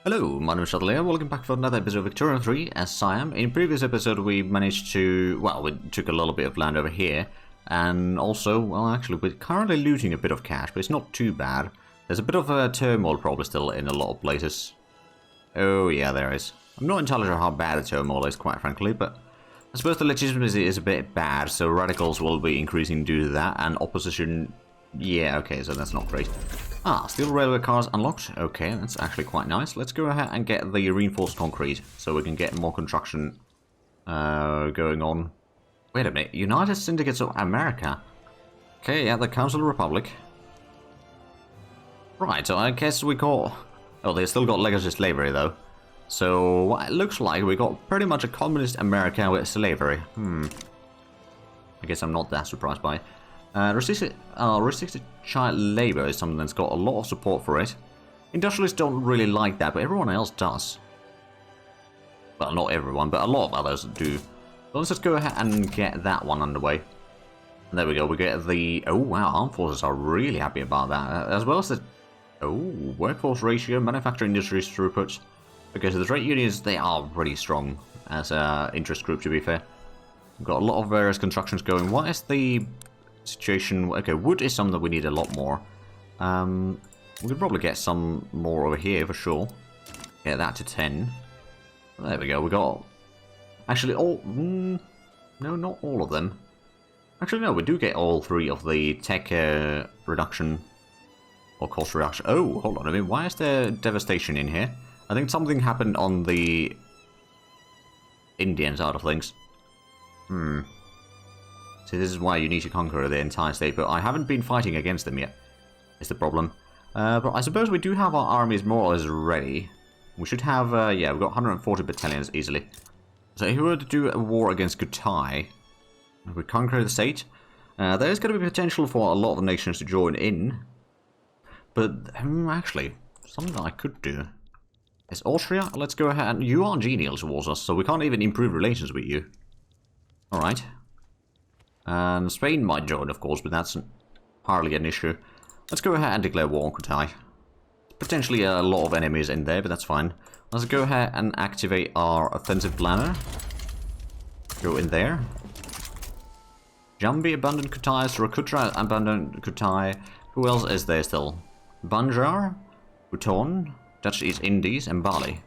Hello, my name is Shuttle. Welcome back for another episode of Victoria 3 as Siam. In previous episode we managed to, well, we took a little bit of land over here. And also, well actually, we're currently looting a bit of cash, but it's not too bad. There's a bit of a turmoil probably still in a lot of places. Oh yeah, there is. I'm not entirely sure how bad the turmoil is, quite frankly, but I suppose the legitimacy is a bit bad, so radicals will be increasing due to that, and opposition... Yeah, okay, so that's not great. Ah, steel railway cars unlocked. Okay, that's actually quite nice. Let's go ahead and get the reinforced concrete, so we can get more construction going on. Wait a minute, United Syndicates of America. Okay, yeah, the Council of Republic. Right, so I guess we got... Oh, they still got legacy slavery, though. So, it looks like we got pretty much a communist America with slavery. I guess I'm not that surprised by it. Restricted child labor is something that's got a lot of support for it. Industrialists don't really like that, but everyone else does. Well, not everyone, but a lot of others do. So let's just go ahead and get that one underway. And there we go, we get the... Oh wow, armed forces are really happy about that. As well as the... Oh, workforce ratio, manufacturing industries throughput. Okay, so the trade unions, they are pretty strong as an interest group, to be fair. We've got a lot of various constructions going. What is the... situation? Okay, wood is something that we need a lot more. We could probably get some more over here for sure. Get that to 10. There we go, we got... Actually, all... no, not all of them. Actually, no, we do get all three of the tech reduction or cost reduction. Oh, hold on a minute, why is there devastation in here? I think something happened on the Indian side of things. See, this is why you need to conquer the entire state, but I haven't been fighting against them yet, is the problem. But I suppose we do have our armies more or less ready. We should have, yeah, we've got 140 battalions easily. So if we were to do a war against Kutai, if we conquer the state, there's going to be potential for a lot of the nations to join in. But, actually, something that I could do is Austria. Let's go ahead, and you are genial towards us, so we can't even improve relations with you. Alright. And Spain might join, of course, but that's hardly an issue. Let's go ahead and declare war on Kutai. Potentially a lot of enemies in there, but that's fine. Let's go ahead and activate our offensive planner. Go in there. Jambi abandoned Kutai, Surakutra abandoned Kutai. Who else is there still? Banjar, Bhutan, Dutch East Indies, and Bali.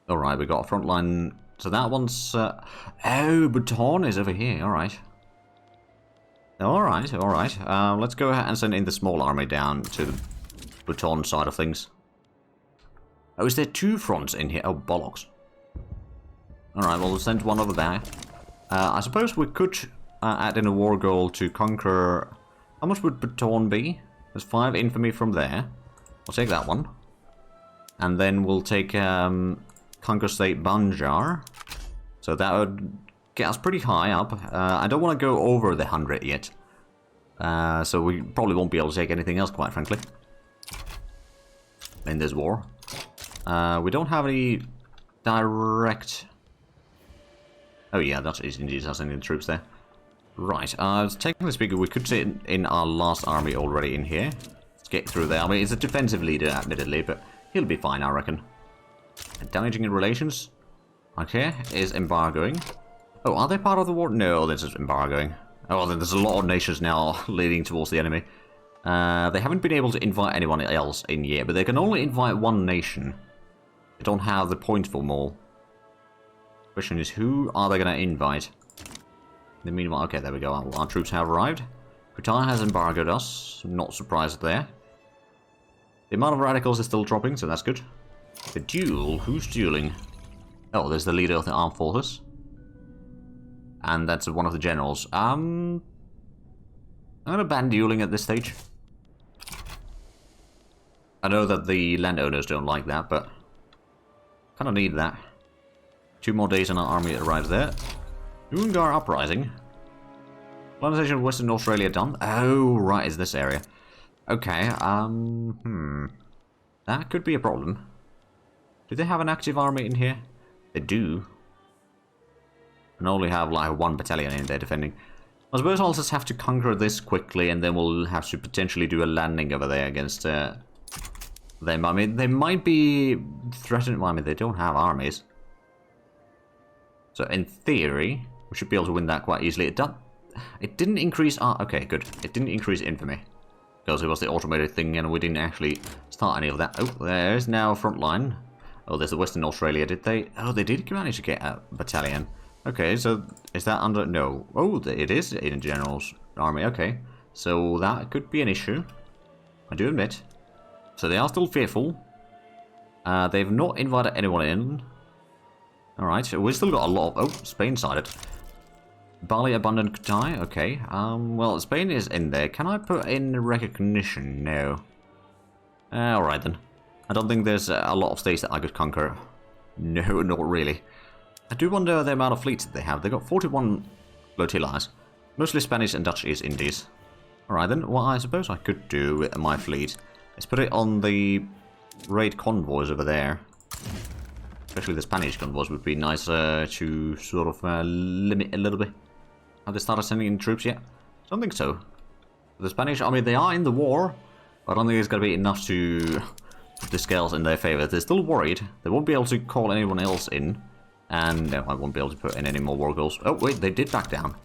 Alright, we got a front line. So that one's... oh, Bhutan is over here, alright. Alright, alright. Let's go ahead and send in the small army down to the Bhutan side of things. Oh, is there two fronts in here? Oh, bollocks. Alright, well, we'll send one over there. I suppose we could add in a war goal to conquer... How much would Bhutan be? There's 5 infamy from there. We'll take that one. And then we'll take conquer state Banjar. So that would... get us pretty high up. I don't want to go over the 100 yet. So we probably won't be able to take anything else, quite frankly. In this war. We don't have any direct... Oh yeah, that's easy indeed, sending the troops there. Right, technically speaking, we could sit in our last army already in here. Let's get through there. I mean, it's a defensive leader, admittedly, but he'll be fine, I reckon. Damaging in relations. Okay, is embargoing. Oh, are they part of the war? No, this is embargoing. Oh, there's a lot of nations now leading towards the enemy. They haven't been able to invite anyone else in yet, but they can only invite one nation. They don't have the points for more. Question is, who are they going to invite? In the meanwhile, okay, there we go. Our troops have arrived. Kutai has embargoed us. Not surprised there. The amount of radicals is still dropping, so that's good. The duel? Who's dueling? Oh, there's the leader of the armed forces. And that's one of the generals. I'm gonna ban dueling at this stage. I know that the landowners don't like that, but kinda need that. 2 more days and our army arrives there. Noongar uprising. Colonization of Western Australia done. Oh, right, is this area. Okay, that could be a problem. Do they have an active army in here? They do. And only have like 1 battalion in there defending. I suppose I'll just have to conquer this quickly, and then we'll have to potentially do a landing over there against them. I mean, they might be threatened. Well, I mean, they don't have armies. So in theory, we should be able to win that quite easily. It didn't increase... okay, good. It didn't increase infamy. Because it was the automated thing and we didn't actually start any of that. Oh, there's now front line. Oh, there's the Western Australia, did they? Oh, they did manage to get a battalion. Okay, so is that under... No. Oh, it is in General's army. Okay. So that could be an issue. I do admit. So they are still fearful. They've not invited anyone in. Alright, so we've still got a lot of... Oh, Spain-sided. Barley abundant Qatar, okay. Well, Spain is in there. Can I put in recognition? No. Alright then. I don't think there's a lot of states that I could conquer. No, not really. I do wonder the amount of fleets that they have. They've got 41 flotillas. Mostly Spanish and Dutch East Indies. Alright then, what I suppose I could do with my fleet is put it on the raid convoys over there. Especially the Spanish convoys would be nice to sort of limit a little bit. Have they started sending in troops yet? I don't think so. The Spanish, I mean, they are in the war, but I don't think it's going to be enough to put the scales in their favor. They're still worried. They won't be able to call anyone else in. And no, I won't be able to put in any more war goals. Oh, wait, they did back down.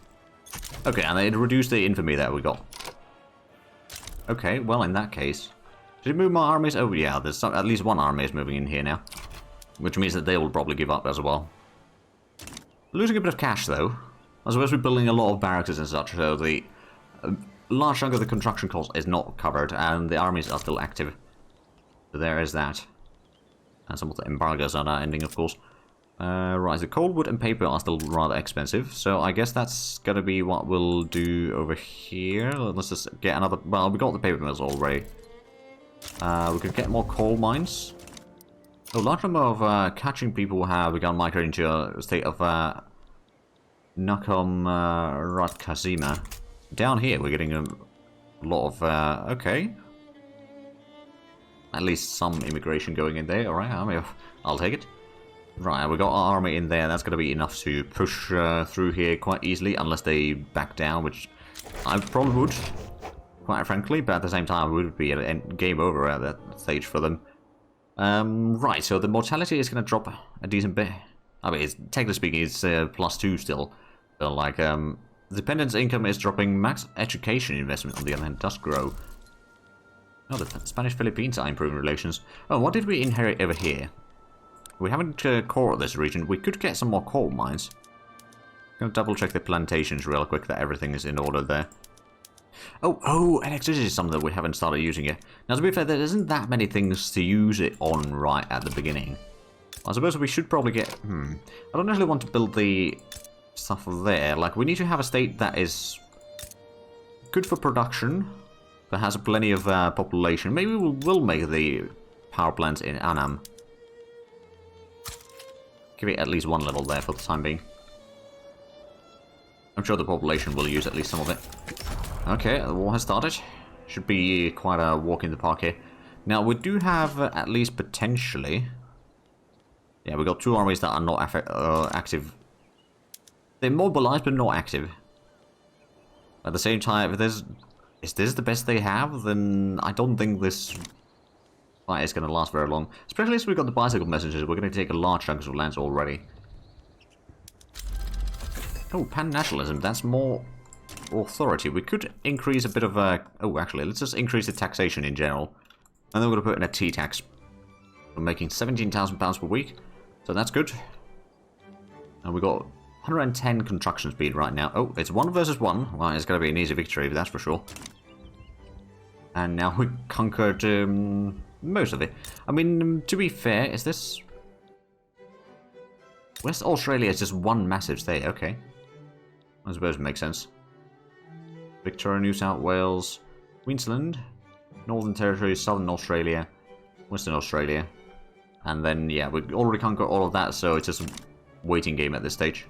Okay, and it reduced the infamy that we got. Okay, well, in that case... Did it move my armies? Oh, yeah, there's at least one army is moving in here now. Which means that they will probably give up as well. Losing a bit of cash, though. I suppose we're building a lot of barracks and such, so the large chunk of the construction cost is not covered, and the armies are still active. So there is that. And some of the embargoes are not ending, of course. Right, the coal, wood, and paper are still rather expensive, so I guess that's gonna be what we'll do over here. Let's just get another... Well, we got the paper mills already. We could get more coal mines. A large number of catching people have begun migrating into a state of Nakhon Ratchasima. Down here, we're getting a lot of... okay. At least some immigration going in there. Alright, I mean, I'll take it. Right, we got our army in there. That's going to be enough to push through here quite easily, unless they back down, which I probably would, quite frankly. But at the same time, it would be a game over at that stage for them. Right, so the mortality is going to drop a decent bit. I mean, technically speaking, it's +2 still. But like, dependence income is dropping. Max education investment, on the other hand, does grow. Oh, the Spanish-Philippines are improving relations. Oh, what did we inherit over here? We haven't cored this region. We could get some more coal mines. I'm gonna double check the plantations real quick that everything is in order there. Oh, electricity is something that we haven't started using yet. Now, to be fair, there isn't that many things to use it on right at the beginning. I suppose we should probably get... I don't actually want to build the stuff there. Like, we need to have a state that is good for production, that has plenty of population. Maybe we'll make the power plants in Annam. Give it at least one level there for the time being. I'm sure the population will use at least some of it. Okay, the war has started. Should be quite a walk in the park here. Now, we do have at least potentially... Yeah, we got two armies that are not active. They're mobilized, but not active. At the same time, if there's... Is this the best they have? Then I don't think this fight is going to last very long. Especially as we've got the bicycle messengers. We're going to take a large chunk of lands already. Oh, pan-nationalism. That's more authority. We could increase a bit of a... Oh, actually, let's just increase the taxation in general. And then we're going to put in a T-tax. We're making £17,000 per week. So that's good. And we got 110 construction speed right now. Oh, it's 1 versus 1. Well, it's going to be an easy victory, that's for sure. And now we conquered most of it. I mean, to be fair, is this... West Australia is just one massive state, okay. I suppose it makes sense. Victoria, New South Wales, Queensland, Northern Territory, Southern Australia, Western Australia. And then, yeah, we already conquered all of that, so it's just a waiting game at this stage.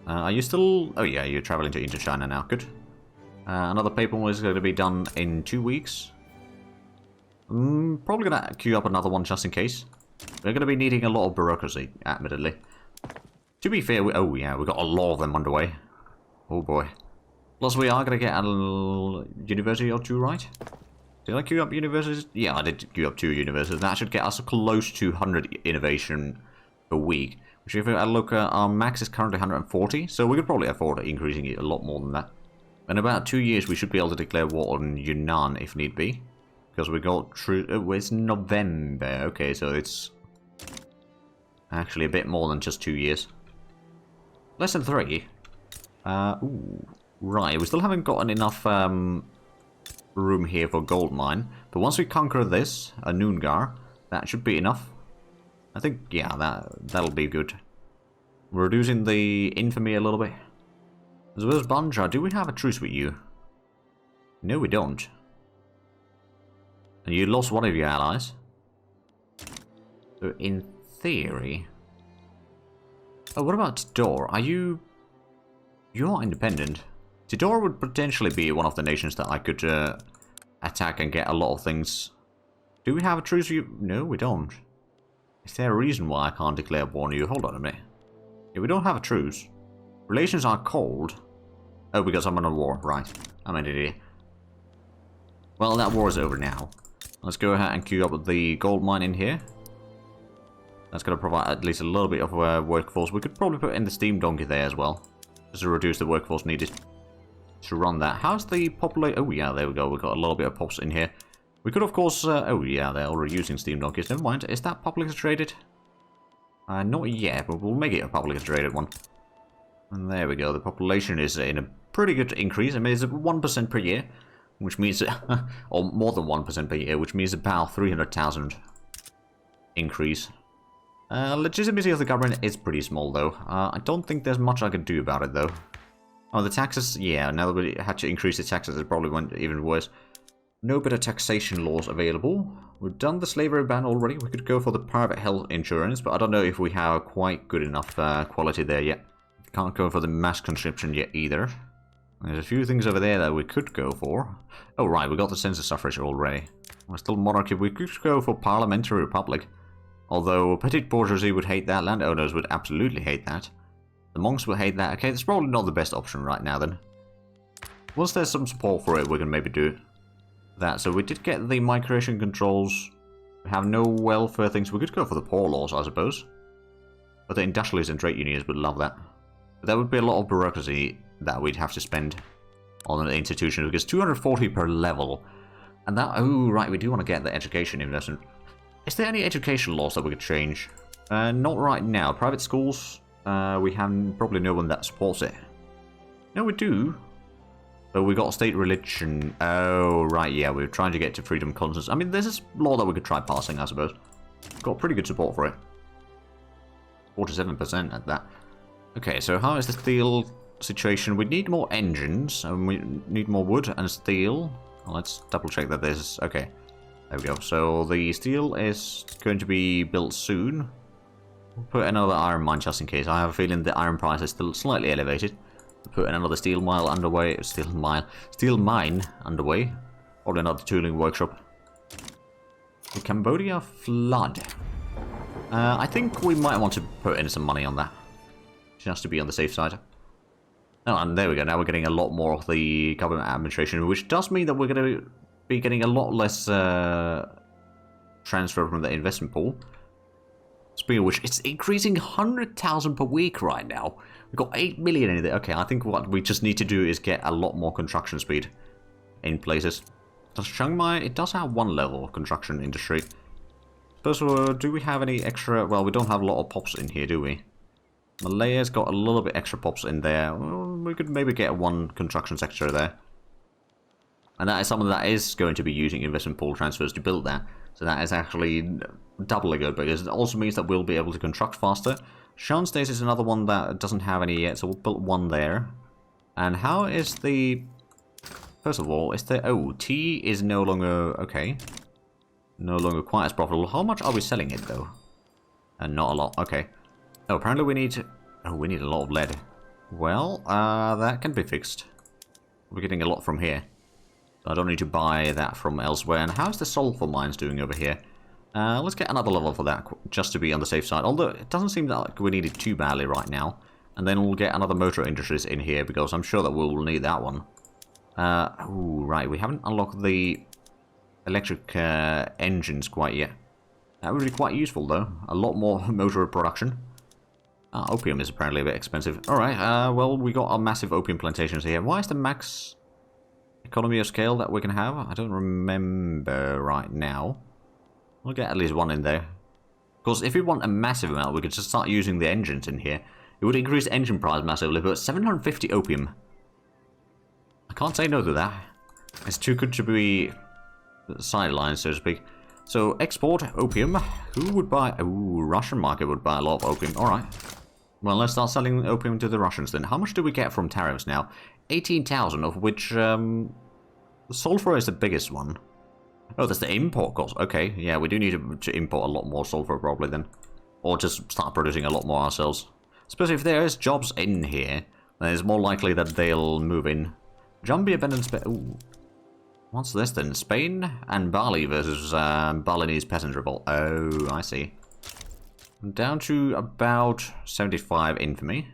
Are you still... Oh yeah, you're traveling to Indochina now, good. Another paper one is going to be done in 2 weeks. Probably going to queue up another one just in case. We're going to be needing a lot of bureaucracy, admittedly. To be fair, oh yeah, we've got a lot of them underway. Oh boy. Plus we are going to get a little university or two, right? Did I queue up universities? Yeah, I did queue up 2 universities. That should get us close to 100 innovation a week. Which if I look, our max is currently 140, so we could probably afford increasing it a lot more than that. In about 2 years, we should be able to declare war on Yunnan if need be. Because we got true. Oh, it's November. Okay, so it's actually a bit more than just 2 years. Less than 3. Ooh, right. We still haven't gotten enough room here for gold mine. But once we conquer this, a Noongar, that should be enough. I think, yeah, that'll be good. We're reducing the infamy a little bit. As well as Banja, do we have a truce with you? No, we don't. And you lost one of your allies. So in theory... Oh, what about Tidor? Are you... You're independent. Tidor would potentially be one of the nations that I could attack and get a lot of things. Do we have a truce with you? No, we don't. Is there a reason why I can't declare war on you? Hold on a minute. Yeah, we don't have a truce. Relations are cold. Oh, because I'm in a war. Right. I'm an idiot. Well, that war is over now. Let's go ahead and queue up the gold mine in here. That's going to provide at least a little bit of workforce. We could probably put in the steam donkey there as well. Just to reduce the workforce needed to run that. How's the population? Oh, yeah, there we go. We've got a little bit of pops in here. We could, of course... oh, yeah, they're already using steam donkeys. Never mind. Is that publicly traded? Not yet, but we'll make it a publicly traded one. And there we go. The population is in a pretty good increase. I mean, it's 1% per year, which means... or more than 1% per year, which means about 300,000 increase. Legitimacy of the government is pretty small, though. I don't think there's much I can do about it, though. Oh, the taxes... Yeah, now that we had to increase the taxes, it probably went even worse. No better taxation laws available. We've done the slavery ban already. We could go for the private health insurance, but I don't know if we have quite good enough quality there yet. Can't go for the mass conscription yet either. There's a few things over there that we could go for. Oh, right, we got the census suffrage already. We're still monarchy. We could go for parliamentary republic. Although petite bourgeoisie would hate that, landowners would absolutely hate that. The monks would hate that. Okay, that's probably not the best option right now then. Once there's some support for it, we can maybe do that. So we did get the migration controls. We have no welfare things. We could go for the poor laws, I suppose. But the industrialists and trade unions would love that. But that would be a lot of bureaucracy that we'd have to spend on the institution, because 240 per level. And that, oh right, we do want to get the education investment. Is there any education laws that we could change? Not right now. Private schools, we have probably no one that supports it. No, we do. But we got state religion. Oh, right, yeah, we're trying to get to freedom of conscience. I mean, there's this law that we could try passing, I suppose. Got pretty good support for it. 47% at that. Okay, so how is the steel situation? We need more engines, and we need more wood and steel. Well, let's double check that there's... Okay, there we go. So the steel is going to be built soon. We'll put another iron mine just in case. I have a feeling the iron price is still slightly elevated. We'll put another steel mine underway. Steel mine underway. Or another tooling workshop. The Cambodia flood. I think we might want to put in some money on that. Just to be on the safe side. Oh, and there we go. Now we're getting a lot more of the government administration, which does mean that we're going to be getting a lot less transfer from the investment pool. Speaking of which, it's increasing 100,000 per week right now. We've got 8 million in there. Okay, I think what we just need to do is get a lot more construction speed in places. Does Chiang Mai... It does have one level of construction industry. Suppose, do we have any extra... Well, we don't have a lot of pops in here, do we? Malaya's got a little bit extra pops in there. Well, we could maybe get one construction sector there. And that is something that is going to be using investment pool transfers to build that. So that is actually doubly good, because it also means that we'll be able to construct faster. Shan States is another one that doesn't have any yet, so we'll build one there. And how is the... First of all, is the... Oh, tea is no longer... Okay. No longer quite as profitable. How much are we selling it, though? And not a lot. Okay. Oh, apparently we need... Oh, we need a lot of lead. Well, that can be fixed. We're getting a lot from here. I don't need to buy that from elsewhere. And how's the sulfur mines doing over here? Let's get another level for that, just to be on the safe side. Although, it doesn't seem like we need it too badly right now. And then we'll get another motor industries in here, because I'm sure that we'll need that one. Oh, right, we haven't unlocked the electric engines quite yet. That would be quite useful though. A lot more motor production. Opium is apparently a bit expensive. Alright, well, we got our massive opium plantations here. Why is the max economy of scale that we can have? I don't remember right now. We'll get at least one in there. Because if we want a massive amount, we could just start using the engines in here. It would increase the engine price massively, but 750 opium. I can't say no to that. It's too good to be sidelined, so to speak. So, export opium. Who would buy? Ooh, Russian market would buy a lot of opium. Alright. Well, let's start selling opium to the Russians then. How much do we get from tariffs now? 18,000, of which sulfur is the biggest one. Oh, that's the import cost. Okay, yeah, we do need to import a lot more sulfur probably then. Or just start producing a lot more ourselves. Especially if there is jobs in here, then it's more likely that they'll move in. Jumbie abandoned Spain. Ooh. What's this then? Spain and Bali versus Balinese peasant revolt. Oh, I see. Down to about 75 infamy.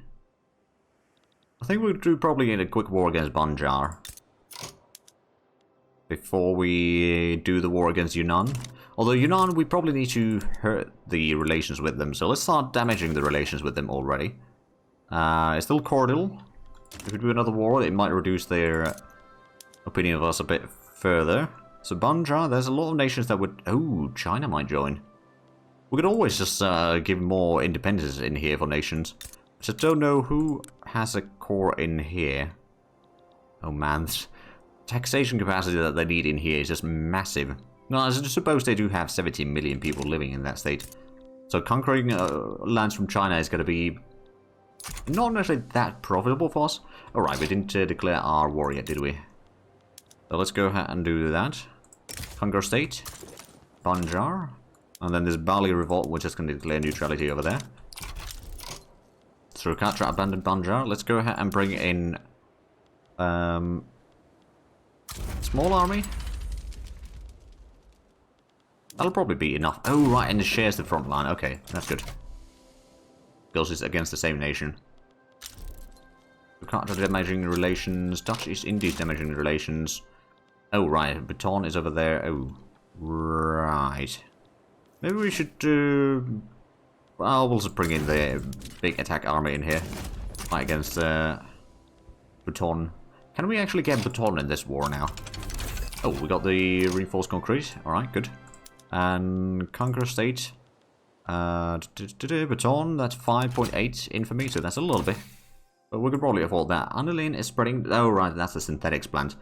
I think we do probably need a quick war against Banjar before we do the war against Yunnan. Although Yunnan, we probably need to hurt the relations with them, so let's start damaging the relations with them already. It's still cordial. If we do another war, it might reduce their opinion of us a bit further. So Banjar, there's a lot of nations that would... Oh, China might join. We could always just give more independence in here for nations. Just don't know who has a core in here. Oh man, the taxation capacity that they need in here is just massive. No, I suppose they do have 70 million people living in that state. So conquering lands from China is going to be not necessarily that profitable for us. Alright, we didn't declare our war yet, did we? So let's go ahead and do that. Conquer state. Banjar. And then this Bali revolt, we're just going to declare neutrality over there. Surkatra abandoned Banjar. Let's go ahead and bring in small army. That'll probably be enough. Oh, right, and it shares the front line. Okay, that's good. Because it's against the same nation. Surkatra damaging relations. Dutch East Indies damaging relations. Oh, right, Baton is over there. Oh, right. Maybe we should do... Well, we'll just bring in the big attack army in here. Fight against Baton. Can we actually get Baton in this war now? Oh, we got the reinforced concrete. Alright, good. And Conquer State. Baton, that's 5.8 infamy, so that's a little bit. But we could probably afford that. Aniline is spreading... Oh, right, that's the synthetics plant.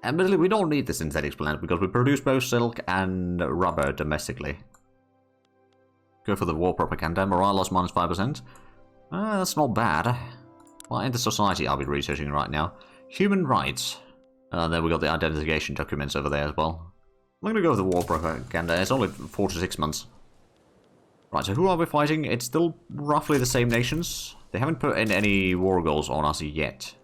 Admittedly, we don't need the synthetics plant because we produce both silk and rubber domestically. Go for the war propaganda. Morale loss minus 5%. That's not bad. What in the society are we researching right now? Human rights. Then we got the identification documents over there as well. I'm going to go with the war propaganda. It's only 4 to 6 months. Right, so who are we fighting? It's still roughly the same nations. They haven't put in any war goals on us yet.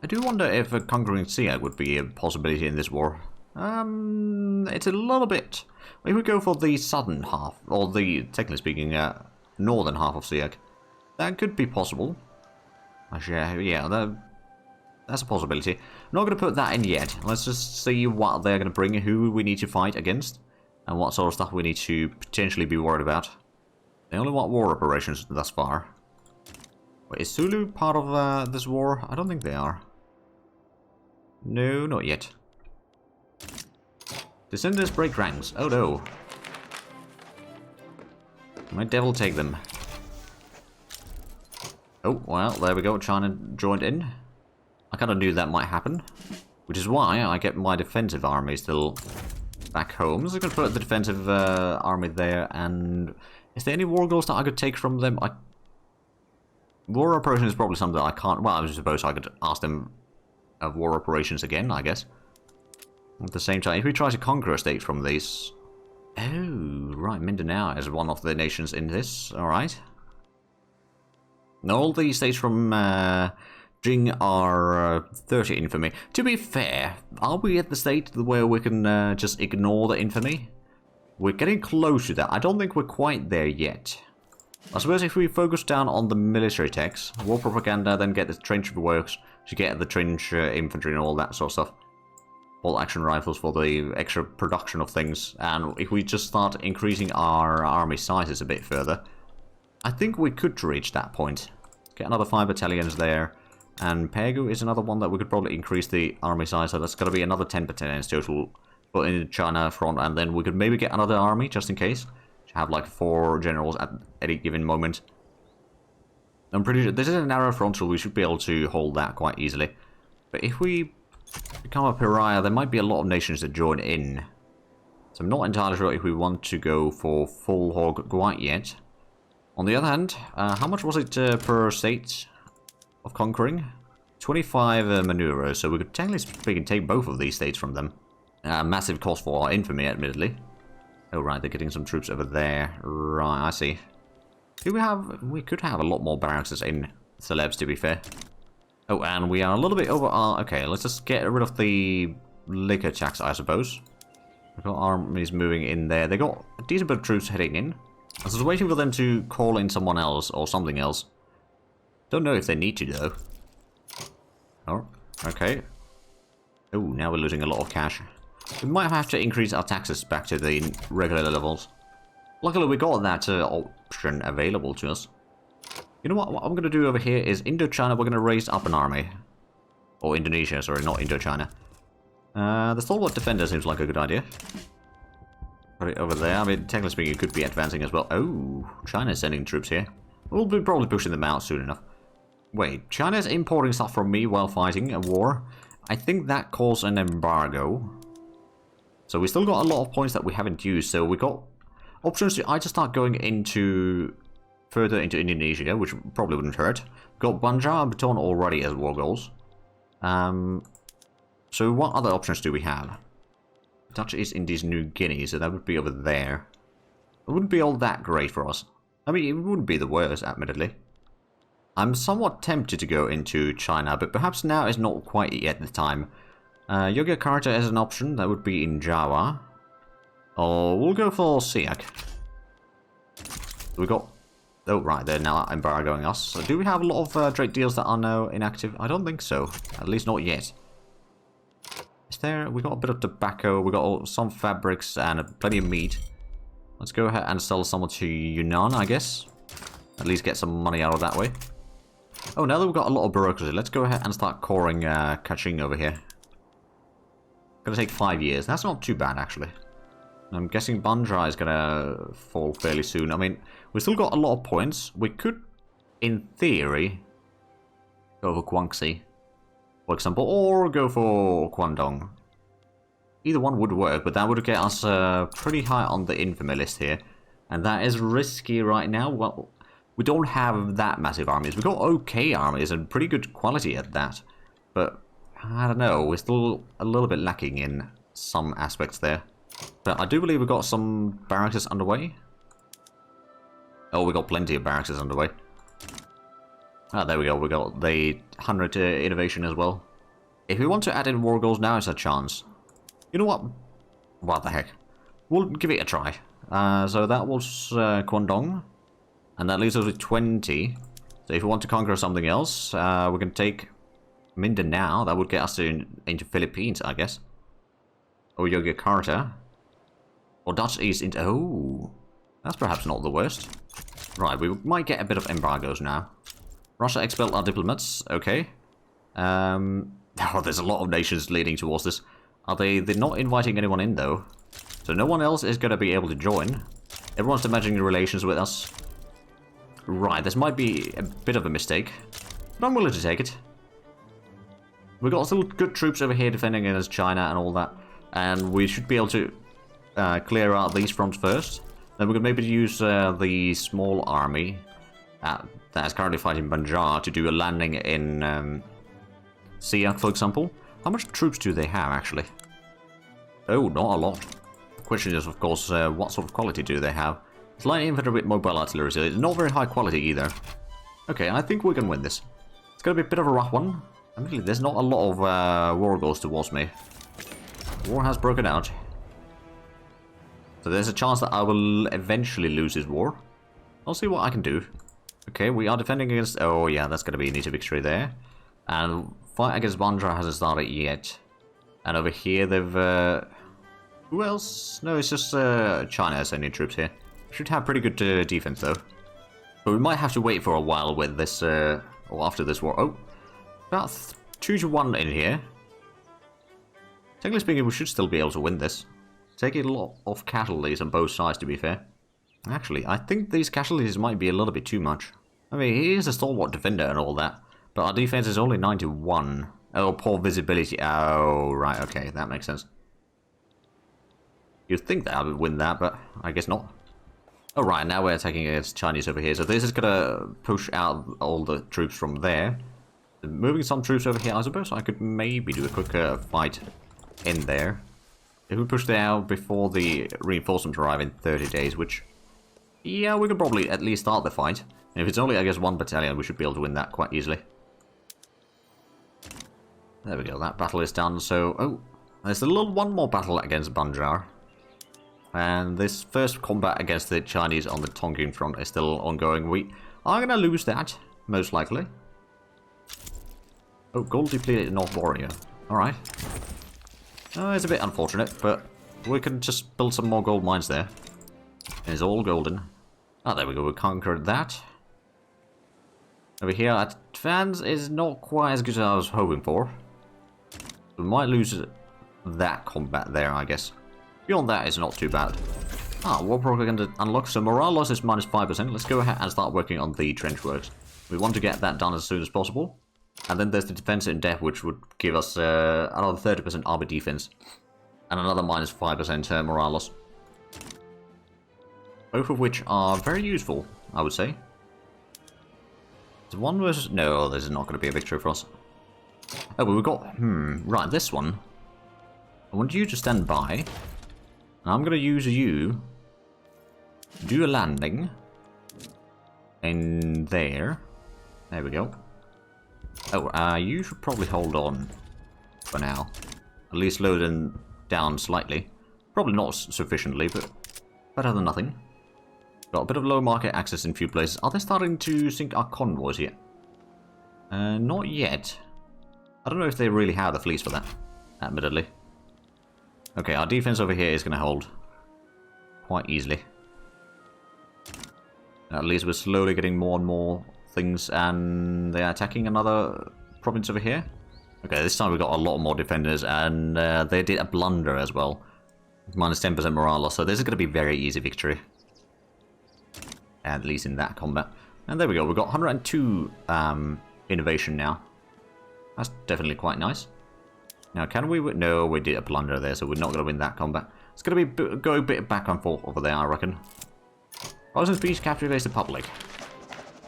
I do wonder if conquering Siam would be a possibility in this war. It's a little bit... If we go for the southern half, or the, technically speaking, northern half of Siam, that could be possible. Actually, yeah, that's a possibility. I'm not going to put that in yet. Let's just see what they're going to bring, who we need to fight against, and what sort of stuff we need to potentially be worried about. They only want war operations thus far. Wait, is Sulu part of this war? I don't think they are. No, not yet. Descendants break ranks. Oh no. My devil take them. Oh, well, there we go. China joined in. I kind of knew that might happen. Which is why I get my defensive army still back home. So I'm going to put the defensive army there. And is there any war goals that I could take from them? War operations is probably something that I can't... Well, I suppose I could ask them of war operations again, I guess. At the same time, if we try to conquer a state from these... Oh, right, Mindanao is one of the nations in this. Alright. All the states from Jing are 30 infamy. To be fair, are we at the state where we can just ignore the infamy? We're getting close to that. I don't think we're quite there yet. I suppose if we focus down on the military techs, war propaganda, then get the trench works, to get the trench infantry and all that sort of stuff. bolt action rifles for the extra production of things. And if we just start increasing our army sizes a bit further, I think we could reach that point. Get another 5 battalions there. And Pegu is another one that we could probably increase the army size. So that's going to be another 10 battalions total. Put in the China front, and then we could maybe get another army just in case. To have like 4 generals at any given moment. I'm pretty sure this is a narrow front, so we should be able to hold that quite easily. But if we become a pariah, there might be a lot of nations that join in. So I'm not entirely sure if we want to go for full hog quite yet. On the other hand, how much was it per state of conquering? 25 maneuvers, so we could technically speaking take both of these states from them. Massive cost for our infamy, admittedly. Oh right, they're getting some troops over there. Right, I see. We could have a lot more barracks in Celebs, to be fair. Oh, and we are a little bit over our... Okay, let's just get rid of the liquor tax, I suppose. We've got armies moving in there. They got a decent bit of troops heading in. I was waiting for them to call in someone else or something else. Don't know if they need to, though. Oh, okay. Oh, now we're losing a lot of cash. We might have to increase our taxes back to the regular levels. Luckily, we got that option available to us. You know what I'm going to do over here is Indochina, we're going to raise up an army. Or Indonesia, sorry, not Indochina. The Stalwart Defender seems like a good idea. Put it over there. I mean, technically speaking, it could be advancing as well. Oh, China's sending troops here. We'll be probably pushing them out soon enough. Wait, China's importing stuff from me while fighting a war? I think that caused an embargo. So we still got a lot of points that we haven't used, so we got options to either start going into further into Indonesia, which probably wouldn't hurt. Got Banjar and Baton already as war goals. So what other options do we have? Dutch East Indies, New Guinea, so that would be over there. It wouldn't be all that great for us. I mean, it wouldn't be the worst, admittedly. I'm somewhat tempted to go into China, but perhaps now is not quite yet the time. Yogyakarta as an option, that would be in Java. Or we'll go for Siak. We got... Oh, right, they're now embargoing us. So do we have a lot of trade deals that are now inactive? I don't think so. At least not yet. Is there... We got a bit of tobacco, we got some fabrics and plenty of meat. Let's go ahead and sell some to Yunnan, I guess. At least get some money out of that way. Oh, now that we've got a lot of bureaucracy, let's go ahead and start coring Kaching over here. Gonna take 5 years. That's not too bad, actually. I'm guessing Bandra is gonna fall fairly soon. I mean, we still got a lot of points. We could, in theory, go for Guangxi, for example, or go for Guangdong. Either one would work, but that would get us pretty high on the infamy list here. And that is risky right now. Well, we don't have that massive armies. We've got okay armies and pretty good quality at that. But, I don't know, we're still a little bit lacking in some aspects there. But I do believe we've got some barracks underway. Oh, we got plenty of barracks underway. Ah, there we go. We got the 100 innovation as well. If we want to add in war goals, now is a chance. You know what? What the heck? We'll give it a try. So that was Guangdong. And that leaves us with 20. So if we want to conquer something else, we can take Mindanao. That would get us into Philippines, I guess. Or Yogyakarta. Or Dutch East into... Oh, that's perhaps not the worst. Right, we might get a bit of embargoes now. Russia expelled our diplomats. Okay. Oh, there's a lot of nations leading towards this. They're not inviting anyone in, though. So no one else is going to be able to join. Everyone's damaging relations with us. Right, this might be a bit of a mistake. But I'm willing to take it. We've got still good troops over here defending against China and all that. And we should be able to clear out these fronts first. Then we could maybe use the small army that is currently fighting Banjar to do a landing in Siak, for example. How much troops do they have, actually? Oh, not a lot. The question is, of course, what sort of quality do they have? It's light infantry with mobile artillery, so it's not very high quality either. Okay, I think we can win this. It's going to be a bit of a rough one. I mean, there's not a lot of war goals towards me. War has broken out. So there's a chance that I will eventually lose this war. I'll see what I can do. Okay, we are defending against... Oh yeah, that's going to be an easy victory there. And fight against Bandra hasn't started yet. And over here they've... who else? No, it's just China sending troops here. Should have pretty good defense though. But we might have to wait for a while with this, or after this war. Oh, about 2-1 in here. Technically speaking, we should still be able to win this. Taking a lot of casualties on both sides, to be fair. Actually, I think these casualties might be a little bit too much. I mean, he is a stalwart defender and all that, but our defense is only 91. Oh, poor visibility. Oh, right, okay, that makes sense. You'd think that I would win that, but I guess not. Oh, right, now we're attacking against Chinese over here, so this is gonna push out all the troops from there. Moving some troops over here, I suppose I could maybe do a quick fight in there. If we push them out before the reinforcements arrive in 30 days, which... yeah, we could probably at least start the fight. And if it's only, I guess, 1 battalion, we should be able to win that quite easily. There we go, that battle is done, so... oh, there's a little one more battle against Banjar. And this first combat against the Chinese on the Tonkin front is still ongoing. We are going to lose that, most likely. Oh, gold depleted North Warrior. Alright. It's a bit unfortunate, but we can just build some more gold mines there. It's all golden. Ah, there we go, we conquered that. Over here, advance is not quite as good as I was hoping for. We might lose that combat there, I guess. Beyond that, it's not too bad. Ah, war propaganda unlocked, so morale loss is -5%. Let's go ahead and start working on the trench works. We want to get that done as soon as possible. And then there's the defense in depth, which would give us another 30% armor defense. And another -5% morale loss. Both of which are very useful, I would say. The one versus... no, this is not going to be a victory for us. Oh, but we've got... right, this one. I want you to stand by. And I'm going to use you to do a landing. In there. There we go. Oh, you should probably hold on for now. At least slow them down slightly. Probably not sufficiently, but better than nothing. Got a bit of low market access in a few places. Are they starting to sink our convoys yet? Not yet. I don't know if they really have the fleets for that, admittedly. Okay, our defense over here is going to hold quite easily. At least we're slowly getting more and more things, and they're attacking another province over here. Okay, this time we got a lot more defenders, and they did a blunder as well. -10% morale loss, so this is going to be very easy victory. At least in that combat. And there we go, we've got 102 innovation now. That's definitely quite nice. Now, can we... no, we did a blunder there, so we're not going to win that combat. It's going to be go a bit back and forth over there, I reckon. Frozen speech captivates the public.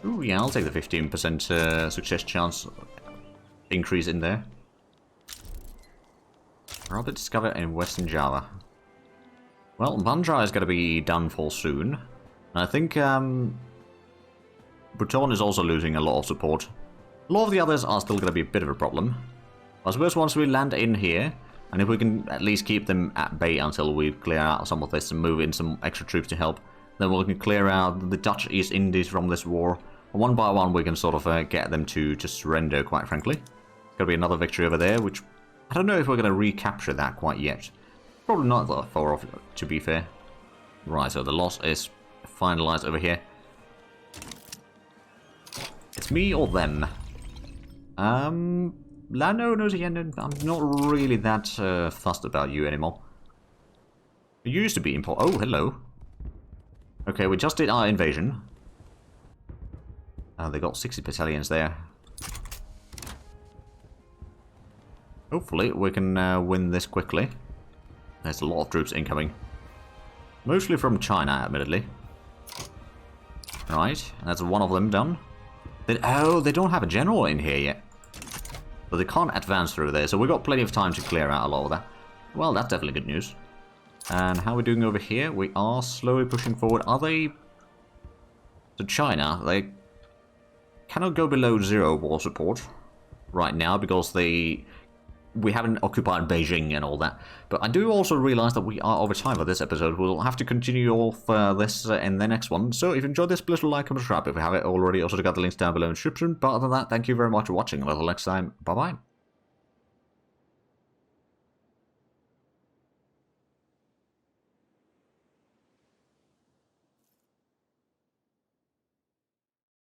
Ooh, yeah, I'll take the 15% success chance increase in there. Robert discovered in Western Java. Well, Banjar is going to be done for soon. And I think Bhutan is also losing a lot of support. A lot of the others are still going to be a bit of a problem. I suppose once we land in here, and if we can at least keep them at bay until we clear out some of this and move in some extra troops to help, then we can clear out the Dutch East Indies from this war. And one by one we can sort of get them to just surrender, quite frankly. It's going to be another victory over there, which I don't know if we're going to recapture that quite yet. Probably not that far off, to be fair. Right, so the loss is finalized over here. It's me or them? Landowners again, I'm not really that fussed about you anymore. It used to be important. Oh, hello. Okay, we just did our invasion. They got 60 battalions there. Hopefully we can win this quickly. There's a lot of troops incoming. Mostly from China, admittedly. Right, that's one of them done. Oh, they don't have a general in here yet. So they can't advance through there, so we've got plenty of time to clear out a lot of that. Well, that's definitely good news. And how are we doing over here? We are slowly pushing forward. Are they... to China, they cannot go below 0 war support right now because we haven't occupied Beijing and all that. But I do also realize that we are over time for this episode. We'll have to continue off this in the next one. So if you enjoyed this, please like and subscribe if you haven't already. Also got the links down below in the description. But other than that, thank you very much for watching. Until next time, bye-bye.